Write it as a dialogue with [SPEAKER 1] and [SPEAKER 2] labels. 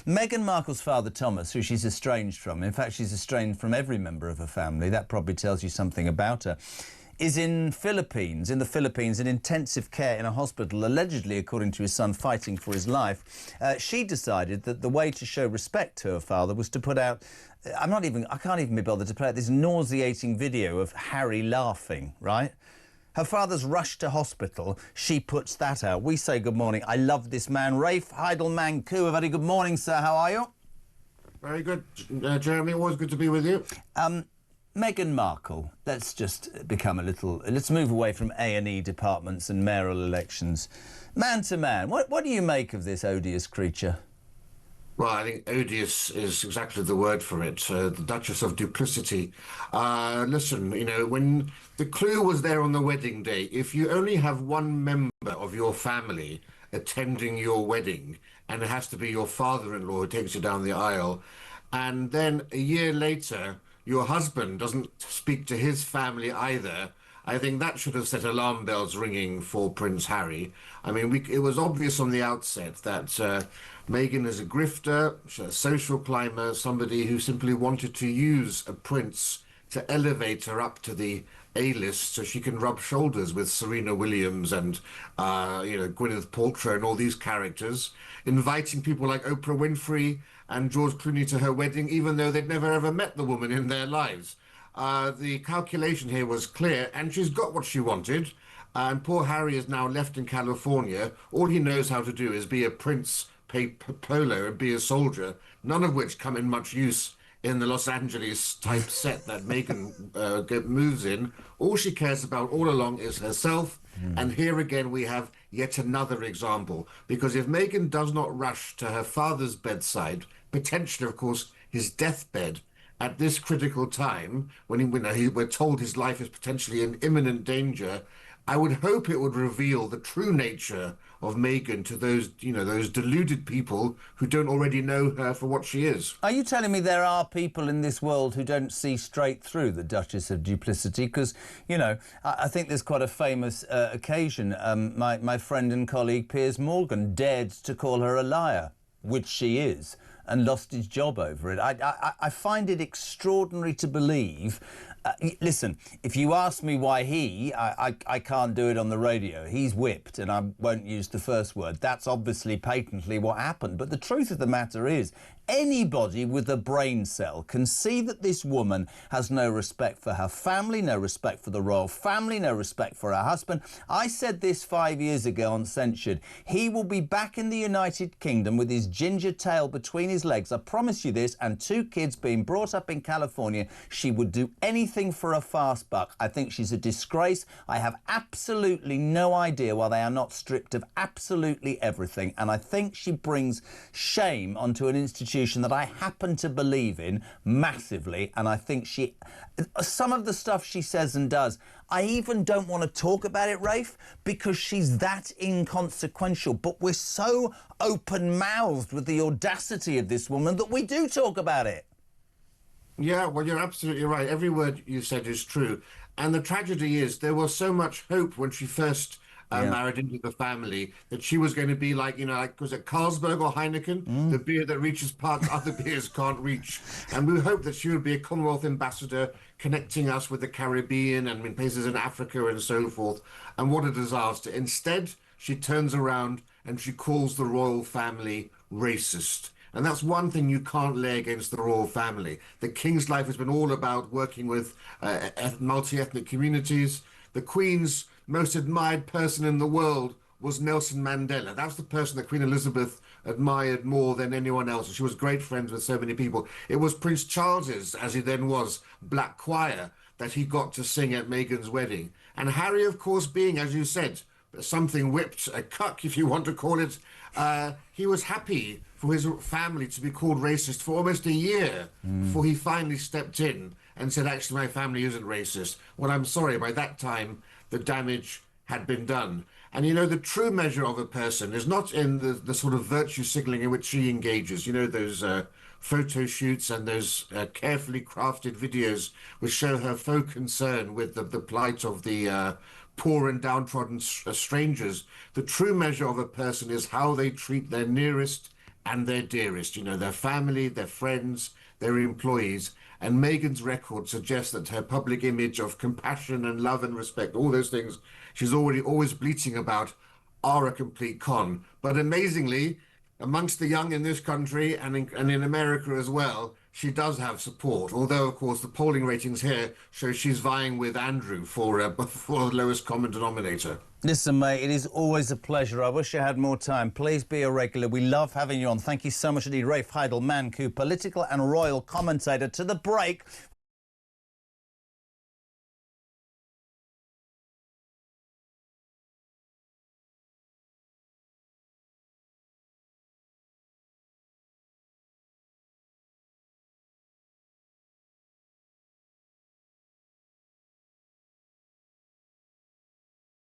[SPEAKER 1] Meghan Markle's father, Thomas, who she's estranged from, in fact, she's estranged from every member of her family, that probably tells you something about her, is in the Philippines, in intensive care in a hospital, allegedly, according to his son, fighting for his life. She decided that the way to show respect to her father was to put out, I can't even be bothered to play out this nauseating video of Harry laughing, right? Her father's rushed to hospital. She puts that out. We say good morning. I love this man. Rafe Heydel Mankoo. A very good morning, sir. How are you?
[SPEAKER 2] Very good, Jeremy. Always good to be with you.
[SPEAKER 1] Meghan Markle. Let's just become a little... Let's move away from A&E departments and mayoral elections. Man to man, what do you make of this odious creature?
[SPEAKER 2] Well, I think odious is exactly the word for it. The Duchess of Duplicity. Listen, you know, when the clue was there on the wedding day, if you only have one member of your family attending your wedding, and it has to be your father-in-law who takes you down the aisle, and then a year later, your husband doesn't speak to his family either, I think that should have set alarm bells ringing for Prince Harry. I mean, it was obvious from the outset that Meghan is a grifter, a social climber, somebody who simply wanted to use a prince to elevate her up to the A-list so she can rub shoulders with Serena Williams and, Gwyneth Paltrow and all these characters, inviting people like Oprah Winfrey and George Clooney to her wedding, even though they'd never ever met the woman in their lives. The calculation here was clear, and she's got what she wanted. And poor Harry is now left in California. All he knows how to do is be a prince, play polo, and be a soldier, none of which come in much use in the Los Angeles type set that Meghan moves in. All she cares about all along is herself. And here again we have yet another example. Because if Meghan does not rush to her father's bedside, potentially, of course, his deathbed, at this critical time, when we're told his life is potentially in imminent danger, I would hope it would reveal the true nature of Meghan to those deluded people who don't already know her for what she is.
[SPEAKER 1] Are you telling me there are people in this world who don't see straight through the Duchess of Duplicity? Because, you know, I think there's quite a famous occasion. My friend and colleague Piers Morgan dared to call her a liar, which she is, and lost his job over it. I find it extraordinary to believe. Listen, if you ask me why I can't do it on the radio, he's whipped, and I won't use the first word. That's obviously patently what happened. But the truth of the matter is, anybody with a brain cell can see that this woman has no respect for her family, no respect for the royal family, no respect for her husband. I said this 5 years ago on Censured. He will be back in the United Kingdom with his ginger tail between his legs. I promise you this, and 2 kids being brought up in California. She would do anything for a fast buck. I think she's a disgrace. I have absolutely no idea why they are not stripped of absolutely everything. And I think she brings shame onto an institution that I happen to believe in massively, and I think some of the stuff she says and does, I even don't want to talk about it, Rafe, because she's that inconsequential. But we're so open-mouthed with the audacity of this woman that we do talk about it.
[SPEAKER 2] Yeah, well, you're absolutely right. Every word you said is true. And the tragedy is there was so much hope when she first married into the family that she was going to be like, was it Carlsberg or Heineken? The beer that reaches parts other beers can't reach. And we hoped that she would be a Commonwealth ambassador, connecting us with the Caribbean and in places in Africa and so forth. And what a disaster. Instead, she turns around and she calls the royal family racist. And that's one thing you can't lay against the royal family. The King's life has been all about working with multi-ethnic communities. The Queen's most admired person in the world was Nelson Mandela. That's the person that Queen Elizabeth admired more than anyone else. And she was great friends with so many people. It was Prince Charles's, as he then was, black choir that he got to sing at Meghan's wedding. And Harry, of course, being, as you said, something whipped, a cuck, if you want to call it, he was happy for his family to be called racist for almost a year before he finally stepped in and said, actually, my family isn't racist. Well, I'm sorry, by that time, the damage had been done. And, the true measure of a person is not in the sort of virtue signaling in which she engages. Those photo shoots and those carefully crafted videos which show her faux concern with the plight of the poor and downtrodden strangers. The true measure of a person is how they treat their nearest and their dearest, you know, their family, their friends, their employees. And Meghan's record suggests that her public image of compassion and love and respect, all those things she's already always bleating about, are a complete con. But amazingly, amongst the young in this country and in America as well, she does have support. Although, of course, the polling ratings here show she's vying with Andrew for for the lowest common denominator.
[SPEAKER 1] Listen, mate, it is always a pleasure. I wish I had more time. Please be a regular. We love having you on. Thank you so much indeed. Rafe Heydel Mankoo, political and royal commentator. To the break.